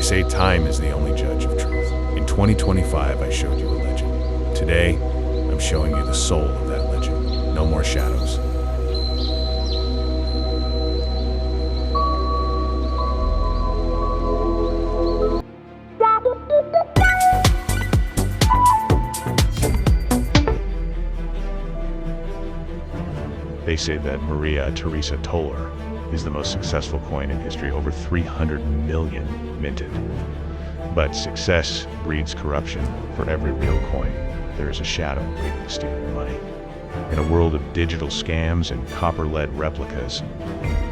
They say time is the only judge of truth. In 2025, I showed you a legend. Today, I'm showing you the soul of that legend. No more shadows. They say that Maria Theresa Thaler is the most successful coin in history, over 300 million minted. But success breeds corruption. For every real coin, there is a shadow waiting to steal your money. In a world of digital scams and copper-lead replicas,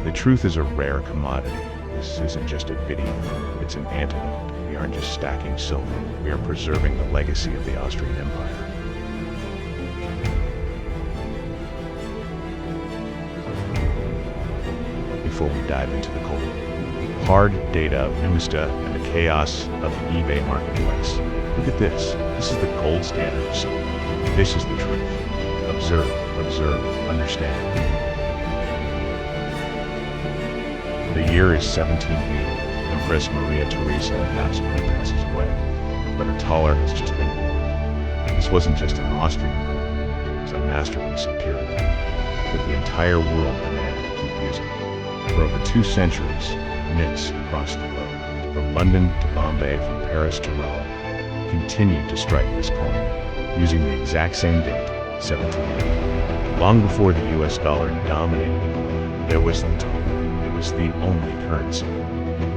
the truth is a rare commodity. This isn't just a video, it's an antidote. We aren't just stacking silver, we are preserving the legacy of the Austrian Empire. Before we dive into the cold, hard data of Numista and the chaos of the eBay marketplace. Look at this. This is the gold standard of silver. This is the truth. Observe, understand. The year is 1780. Empress Maria Theresa absolutely passes away. But a Thaler has just been born. This wasn't just an Austrian gold. It was a masterpiece Imperial that the entire world demanded to keep using. For over 2 centuries, mints across the globe, from London to Bombay, from Paris to Rome, continued to strike this coin, using the exact same date, 1780. Long before the US dollar dominated the world, there was the Thaler. It was the only currency.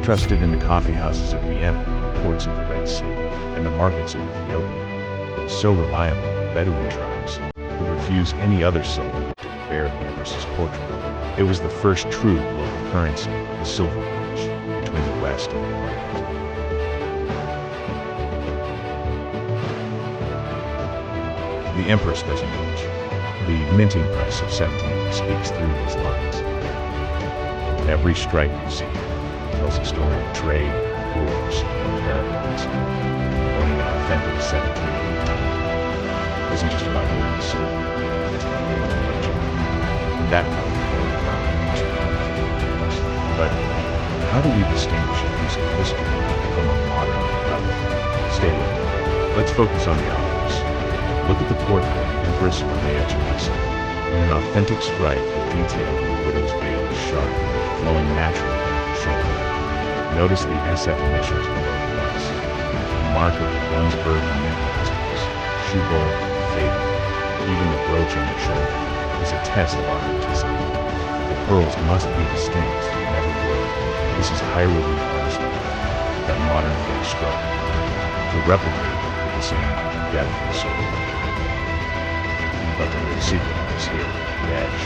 Trusted in the coffee houses of Vienna, ports of the Red Sea, and the markets of Ethiopia. So reliable, Bedouin tribes would refuse any other silver to bear the Empress's portrait. It was the first true global currency, the silver bridge, between the West and the Orient. The Empress doesn't age. The minting press of 1780 speaks through these lines. Every stripe you see tells a story of trade, wars, and caravans. Owning an authentic 1780 isn't just about words, it's about nature. That But how do we distinguish a piece of history from a modern relic? Stay with me. Let's focus on the obvious. Look at the portrait of Empress Maria Theresa. In an authentic stripe, the detail of the widow's veil is sharp, flowing naturally down the shoulder. Notice the SF initials on both busts. The mark of the Lunsburg mint masters, shoe bowl, favorite. Even the brooch on the shoulder is a test of authenticity. The pearls must be distinct. This is high relief artistry, that modern face stroke, to replicate the same depth and soul. But the real secret is here, the edge,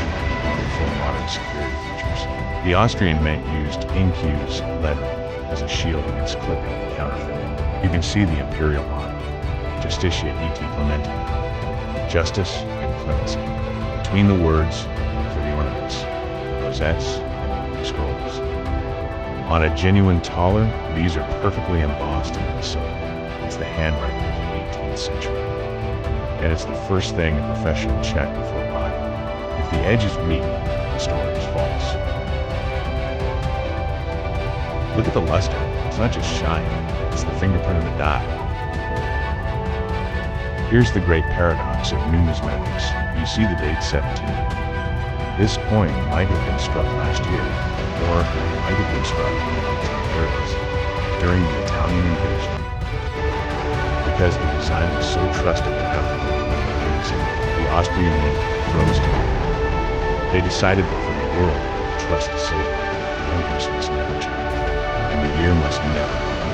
for modern security features. The Austrian mint used in-cues lettering as a shield against clipping and counterfeiting. You can see the Imperial line, Justitia et Clementia, justice and clemency. Between the words, for the ornaments, rosettes, and scrolls. On a genuine Thaler, these are perfectly embossed into the silver. It's the handwriting of the 18th century. And it's the first thing a professional check before buying. If the edge is weak, the story is false. Look at the luster. It's not just shine, it's the fingerprint of the die. Here's the great paradox of numismatics. You see the date 1780. This coin might have been struck last year, or it might have been struck in the 1830s, during the Italian invasion. Because the design was so trusted and everything, the Austrian mint rose to it. They decided that for the world to trust the silver, the Empress must never change, and the year must never come.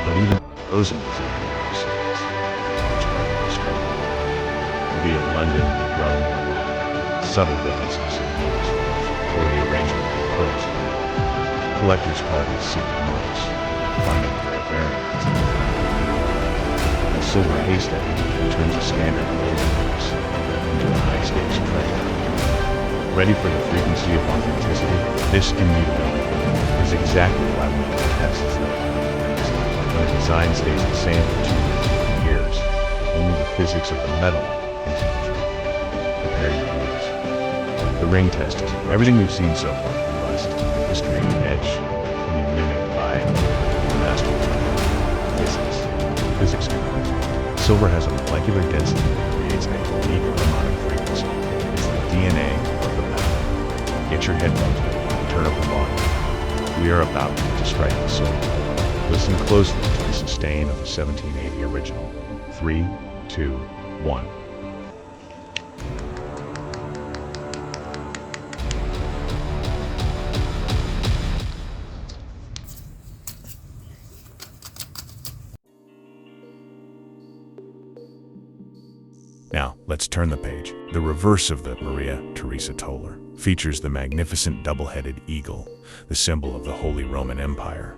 But even those invisible secrets, which are more striking, be it London, Rome, or subtle differences in use, or the arrangement of the pearls. Collectors call these secret marks, finding rare variants. A silver haystack turns a standard gold piece into a high-stakes treasure. Ready for the frequency of authenticity? This immutability is exactly why we do tests that when the design stays the same for 2 years, only the physics of the metal can tell the truth. Prepare your ears. The ring test is everything we've seen so far. Rust, history, edge, can be mimicked by masterful physics. Physics can. Silver has a molecular density that creates a unique harmonic frequency. It's the DNA of the metal. Get your headphones ready and turn up the volume. We are about to strike the silver. Listen closely to the sustain of the 1780 original. 3, 2, 1. Now, let's turn the page. The reverse of the Maria Theresa Thaler features the magnificent double-headed eagle, the symbol of the Holy Roman Empire.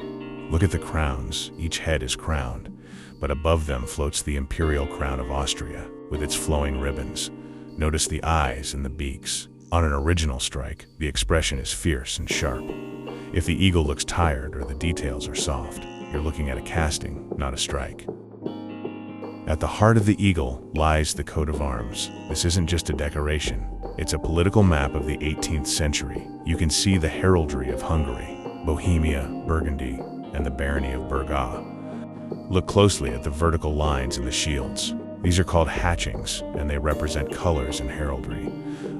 Look at the crowns. Each head is crowned, but above them floats the Imperial crown of Austria with its flowing ribbons. Notice the eyes and the beaks. On an original strike, the expression is fierce and sharp. If the eagle looks tired or the details are soft, you're looking at a casting, not a strike. At the heart of the eagle lies the coat of arms. This isn't just a decoration. It's a political map of the 18th century. You can see the heraldry of Hungary, Bohemia, Burgundy, and the barony of Burgau. Look closely at the vertical lines in the shields. These are called hatchings, and they represent colors and heraldry.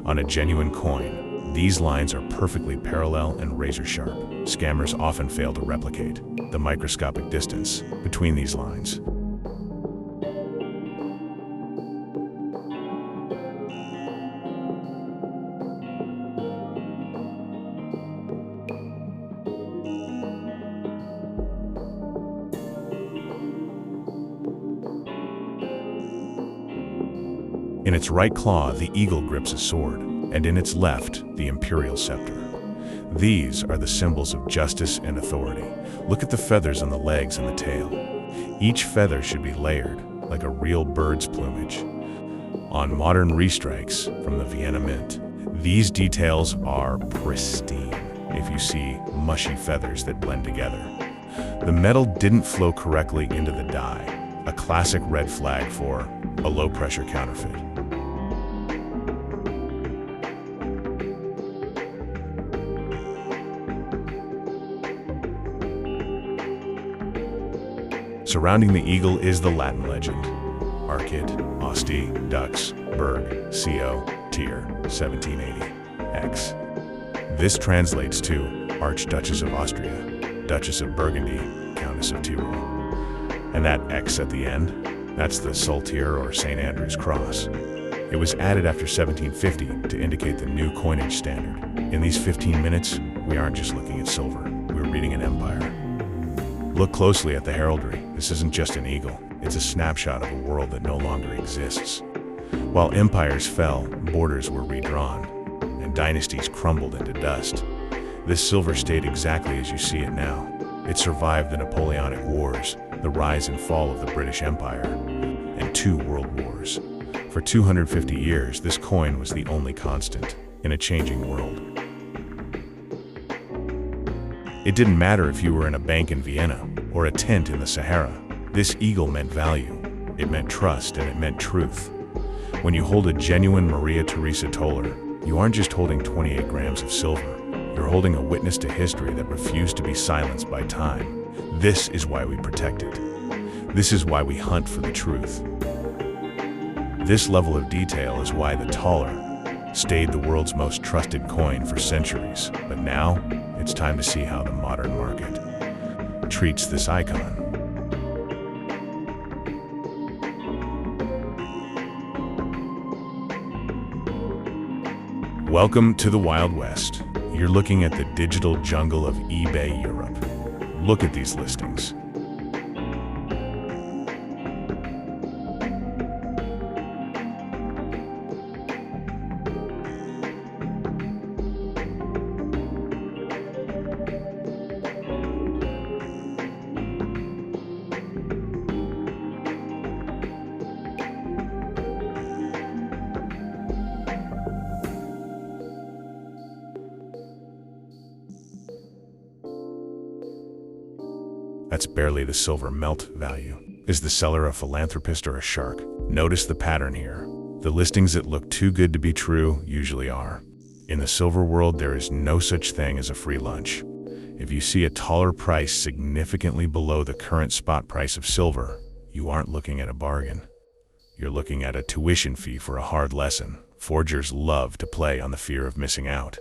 On a genuine coin, these lines are perfectly parallel and razor-sharp. Scammers often fail to replicate the microscopic distance between these lines. In its right claw, the eagle grips a sword, and in its left, the Imperial scepter. These are the symbols of justice and authority. Look at the feathers on the legs and the tail. Each feather should be layered, like a real bird's plumage. On modern restrikes from the Vienna Mint, these details are pristine. If you see mushy feathers that blend together, the metal didn't flow correctly into the die, a classic red flag for a low-pressure counterfeit. Surrounding the eagle is the Latin legend. Arcit, Osti, Dux, Berg, Co, Tier, 1780, X. This translates to Archduchess of Austria, Duchess of Burgundy, Countess of Tyrol. And that X at the end, that's the Saltire or St. Andrew's cross. It was added after 1750 to indicate the new coinage standard. In these 15 minutes, we aren't just looking at silver, we're reading an empire. Look closely at the heraldry. This isn't just an eagle, it's a snapshot of a world that no longer exists. While empires fell, borders were redrawn, and dynasties crumbled into dust. This silver stayed exactly as you see it now. It survived the Napoleonic Wars, the rise and fall of the British Empire, and 2 world wars. For 250 years, this coin was the only constant in a changing world. It didn't matter if you were in a bank in Vienna or a tent in the Sahara. This eagle meant value, it meant trust, and it meant truth. When you hold a genuine Maria Theresa Thaler, you aren't just holding 28 grams of silver. You're holding a witness to history that refused to be silenced by time. This is why we protect it. This is why we hunt for the truth. This level of detail is why the Thaler stayed the world's most trusted coin for centuries. But now, it's time to see how the modern market treats this icon. Welcome to the Wild West. You're looking at the digital jungle of eBay Europe. Look at these listings. That's barely the silver melt value. Is the seller a philanthropist or a shark? Notice the pattern here. The listings that look too good to be true usually are. In the silver world, there is no such thing as a free lunch. If you see a taller price significantly below the current spot price of silver, you aren't looking at a bargain. You're looking at a tuition fee for a hard lesson. Forgers love to play on the fear of missing out.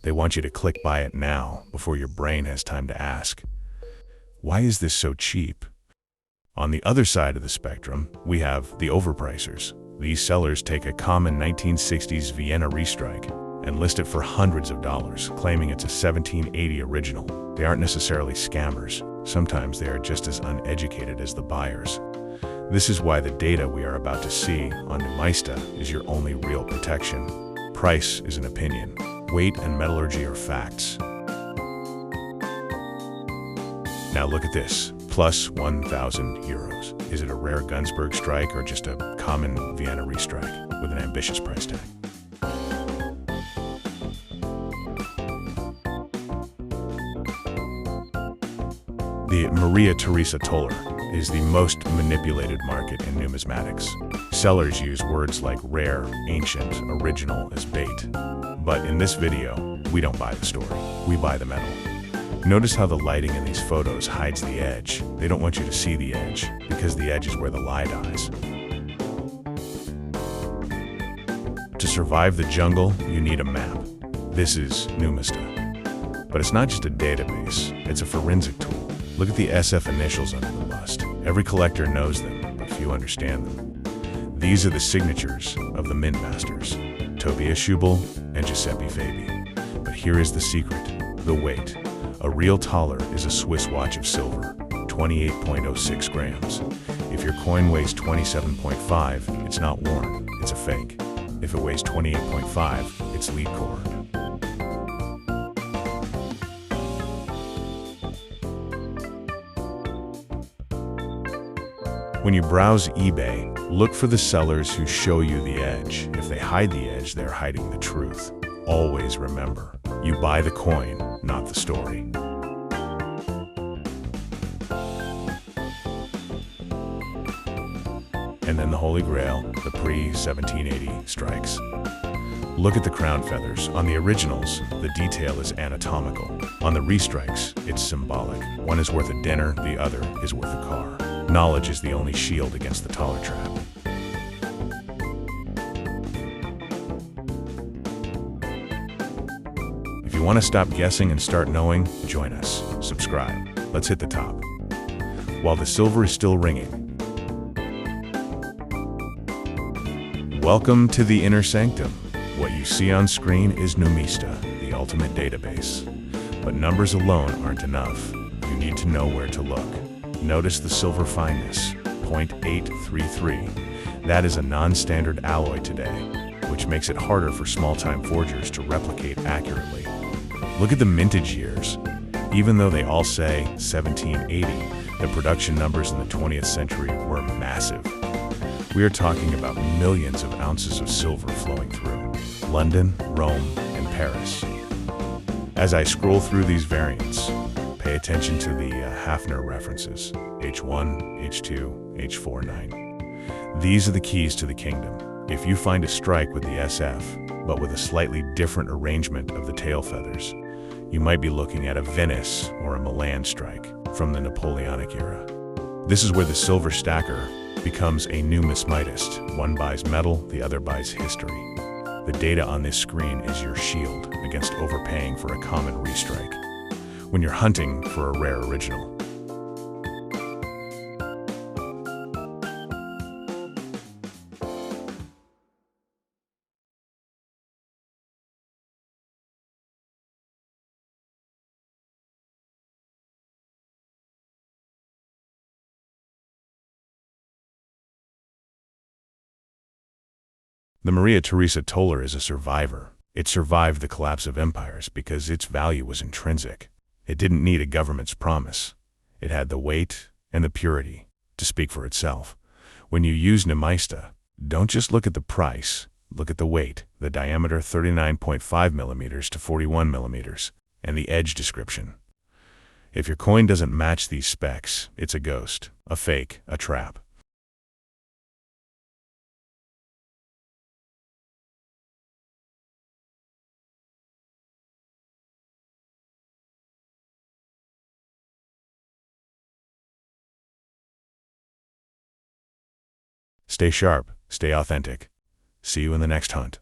They want you to click buy it now before your brain has time to ask, why is this so cheap? On the other side of the spectrum, we have the overpricers. These sellers take a common 1960s Vienna restrike and list it for hundreds of dollars, claiming it's a 1780 original. They aren't necessarily scammers. Sometimes they are just as uneducated as the buyers. This is why the data we are about to see on Numista is your only real protection. Price is an opinion. Weight and metallurgy are facts. Now look at this, plus 1,000 euros. Is it a rare Gunsberg strike or just a common Vienna restrike with an ambitious price tag? The Maria Theresa Thaler is the most manipulated market in numismatics. Sellers use words like rare, ancient, original as bait. But in this video, we don't buy the story, we buy the metal. Notice how the lighting in these photos hides the edge. They don't want you to see the edge, because the edge is where the lie dies. To survive the jungle, you need a map. This is Numista. But it's not just a database, it's a forensic tool. Look at the SF initials under the bust. Every collector knows them, but few understand them. These are the signatures of the mint masters, Tobias Schubel and Giuseppe Fabi. But here is the secret, the weight. A real thaler is a Swiss watch of silver, 28.06 grams. If your coin weighs 27.5, it's not worn, it's a fake. If it weighs 28.5, it's lead core. When you browse eBay, look for the sellers who show you the edge. If they hide the edge, they're hiding the truth. Always remember, you buy the coin, not the story. And then the Holy Grail, the pre-1780 strikes. Look at the crown feathers. On the originals, the detail is anatomical. On the restrikes, it's symbolic. One is worth a dinner, the other is worth a car. Knowledge is the only shield against the Thaler Trap. If you want to stop guessing and start knowing, join us. Subscribe. Let's hit the top. While the silver is still ringing. Welcome to the inner sanctum. What you see on screen is Numista, the ultimate database. But numbers alone aren't enough. You need to know where to look. Notice the silver fineness, 0.833. That is a non-standard alloy today, which makes it harder for small-time forgers to replicate accurately. Look at the mintage years. Even though they all say 1780, the production numbers in the 20th century were massive. We are talking about millions of ounces of silver flowing through London, Rome, and Paris. As I scroll through these variants, pay attention to the Hafner references, H1, H2, H49. These are the keys to the kingdom. If you find a strike with the SF, but with a slightly different arrangement of the tail feathers, you might be looking at a Venice or a Milan strike from the Napoleonic era. This is where the silver stacker becomes a numismatist. One buys metal, the other buys history. The data on this screen is your shield against overpaying for a common restrike when you're hunting for a rare original. The Maria Theresa Thaler is a survivor. It survived the collapse of empires because its value was intrinsic. It didn't need a government's promise. It had the weight and the purity to speak for itself. When you use Numista, don't just look at the price, look at the weight, the diameter 39.5 millimeters to 41 millimeters, and the edge description. If your coin doesn't match these specs, it's a ghost, a fake, a trap. Stay sharp, stay authentic. See you in the next hunt.